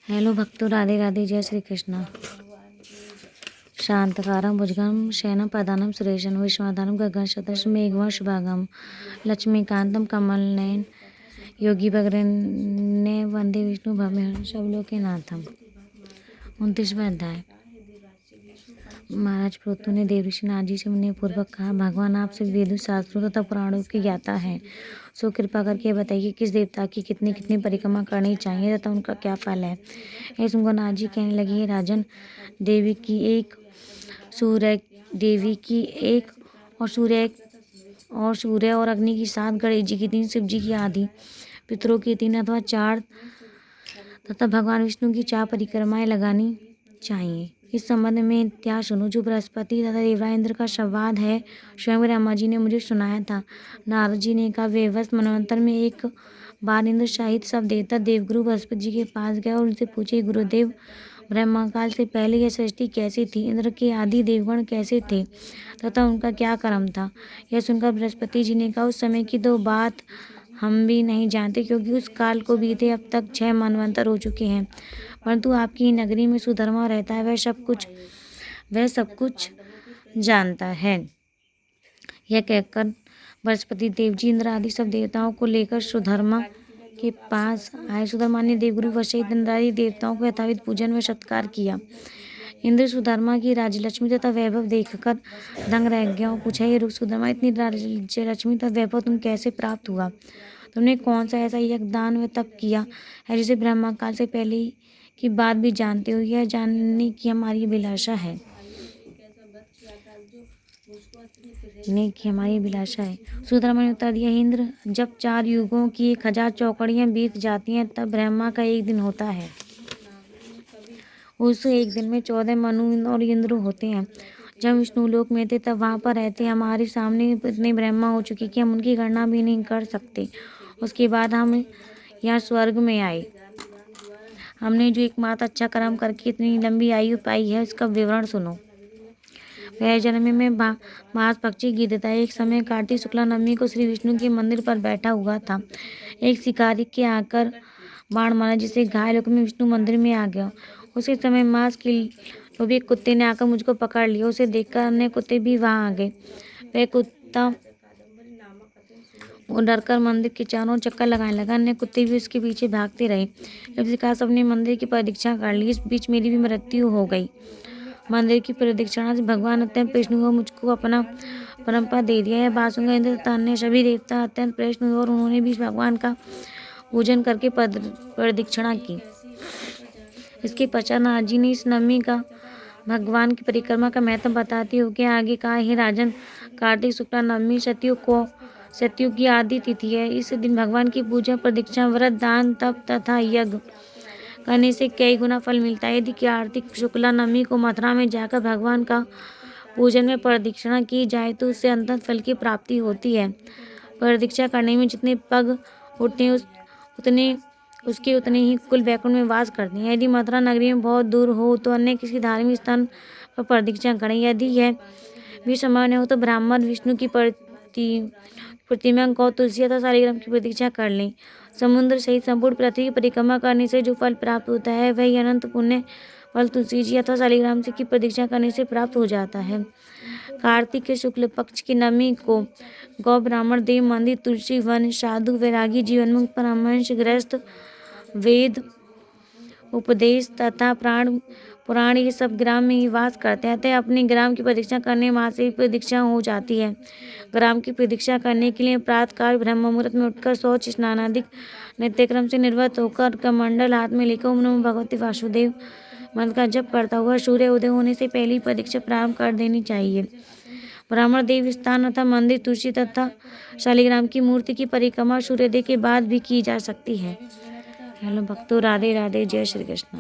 Hello भक्तों, राधे राधे, जय श्री कृष्ण। शांतकारं भुजगं शयनं पदानं सुरेशं विश्वनाथं गगनसदृशं मेघवर्णं शुभांगं लक्ष्मीकान्तं कमलनयनं योगी भगवान् वंदे विष्णु भवभयहरं सर्वलोकनाथं। 29वां अध्याय। महाराज प्रोतु ने देवऋषि नारद जी से विनय पूर्वक कहा, भगवान आपसे वेदों, शास्त्रों तथा पुराणों की ज्ञाता है, सो कृपा करके बताइए किस देवता की कितनी कितनी परिक्रमा करनी चाहिए तथा उनका क्या फल है। ऐसे सुनकर नारद जी कहने लगे, हे राजन, देवी की एक, सूर्य और अग्नि की 7, गणेश जी की 3, शिव जी की आदि, पितरों की 3 अथवा 4 तथा भगवान विष्णु की 4 परिक्रमाएं लगानी चाहिए। इस संबंध में इत्यादि सुनो, जो बृहस्पति तथा देवराज इंद्र का संवाद है, स्वयं ब्रह्मा जी ने मुझे सुनाया था। नारद जी ने कहा, वैवस्वत मनवंतर में एक बार इंद्र सहित सब देवता देवगुरु बृहस्पति जी के पास गए और उनसे पूछे, गुरुदेव, ब्रह्मा काल से पहले यह सृष्टि कैसी थी, इंद्र के आदि देवगण कैसे थे तथा उनका क्या कर्म था। यह सुनकर बृहस्पति जी ने कहा, उस समय की तो बात हम भी नहीं जानते, क्योंकि उस काल को बीते अब तक 6 मनवंतर हो चुके हैं, परंतु आपकी नगरी में सुधर्मा रहता है, वह सब कुछ जानता है। यह कहकर बृहस्पति देव जी इंद्र आदि सब देवताओं को लेकर सुधर्मा के पास आए। सुधर्मा ने देवगुरु वशिष्ठ इंद्र आदि देवताओं को यथाविध पूजन व सत्कार किया। इंद्र सुधर्मा की राजलक्ष्मी तथा वैभव देखकर दंग रह गया और पूछा, ये सुधर्मा, इतनी राजलक्ष्मी तथा वैभव तुम कैसे प्राप्त हुआ? तुमने कौन सा ऐसा यज्ञ, दान व तप किया है जिसे ब्रह्मा काल से पहले की बात भी जानते हो? यह जानने की हमारी अभिलाषा है। सुधर्मा ने उत्तर दिया, इंद्र, जब 4 युगों की 1000 चौकड़ियां बीत जाती हैं, तब ब्रह्मा का एक दिन होता है। उस एक दिन में 14 मनु और इंद्र होते हैं। जब विष्णु लोक में थे तब वहाँ पर रहते हमारे सामने इतने ब्रह्मा हो चुके कि हम उनकी गणना भी नहीं कर सकते। उसके बाद हम यहाँ स्वर्ग में आए। हमने जो एकमात्र अच्छा कर्म करके इतनी लंबी आयु पाई है, उसका विवरण सुनो। वह जन्म में मांस पक्षी गिरता है। एक समय कार्तिक शुक्ला नवमी को श्री विष्णु के मंदिर पर बैठा हुआ था। एक शिकारी के आकर बाण मारा, जिससे घायल होकर मैं विष्णु मंदिर में आ गया। उसी समय मांस के लोभी कुत्ते ने आकर मुझको पकड़ लिया। उसे देखकर अन्य कुत्ते भी वहां आ गए। वह कुत्ता डरकर मंदिर के चारों चक्कर लगाने लगा। अन्य कुत्ते भी उसके पीछे भागते रहे। इस प्रकार सबने मंदिर की प्रदक्षिणा कर ली। इस बीच मेरी भी मृत्यु हो गई। मंदिर की प्रदक्षिणा से भगवान अत्यंत प्रसन्न हुए, मुझको अपना परंपरा दे दिया। यह बात सुनकर इंद्र तथा अन्य सभी देवता अत्यंत प्रसन्न हुए और उन्होंने भी भगवान का पूजन करके प्रदक्षिणा की। इसके पश्चात नारद जी ने इस नवमी का भगवान की परिक्रमा का महत्व बताते हुए आगे कहा, हे राजन, कार्तिक शुक्ला नवमी सत्युग की आदि तिथि है। इस दिन भगवान की पूजा, प्रदक्षिणा, व्रत, दान, तप तथा यज्ञ करने से कई गुना फल मिलता है। यदि कार्तिक शुक्ला नवमी को मथुरा में जाकर भगवान का पूजन में प्रदक्षिणा की जाए तो उससे अनंत फल की प्राप्ति होती है। प्रदक्षिणा करने में जितने पग उठते हैं उतने ही कुल वैकुंठ में वास करते हैं। यदि मथुरा नगरी में बहुत दूर हो तो अन्य किसी धार्मिक स्थान पर प्रदक्षिणा करें। यदि यह भी संभव नहीं हो तो ब्राह्मण विष्णु की प्रतिमा को तुलसी तथा शालिग्राम की प्रतीक्षा कर लें। समुद्र सहित संपूर्ण पृथ्वी की परिक्रमा करने से जो फल प्राप्त होता है, वही अनंत पुण्य फल तुलसी जी अथवा शालिग्राम जी की प्रतीक्षा करने से प्राप्त हो जाता है। कार्तिक के शुक्ल पक्ष की नवमी को गौ, ब्राह्मण, देव मंदिर, तुलसी वन, साधु, वैरागी, जीवनमुक्त, परमहंस, गृहस्थ, वेद उपदेश तथा पुराण ये सब ग्राम में ही वास करते हैं। अतः अपने ग्राम की प्रदक्षिणा करने वहाँ से प्रदक्षिणा हो जाती है। ग्राम की प्रदक्षिणा करने के लिए प्रातःकाल ब्रह्म मुहूर्त में उठकर शौच स्नान आदि नित्यक्रम से निर्वृत्त होकर कमंडल हाथ में लेकर ओम नमो भगवते वासुदेव मंत्र का जप करता हुआ सूर्य उदय होने से पहले ही प्रदक्षिणा प्रारंभ कर देनी चाहिए। ब्राह्मण देव स्थान तथा मंदिर, तुलसी तथा शालिग्राम की मूर्ति की परिक्रमा सूर्योदय के बाद भी की जा सकती है। हेलो भक्तों, राधे राधे, जय श्री कृष्ण।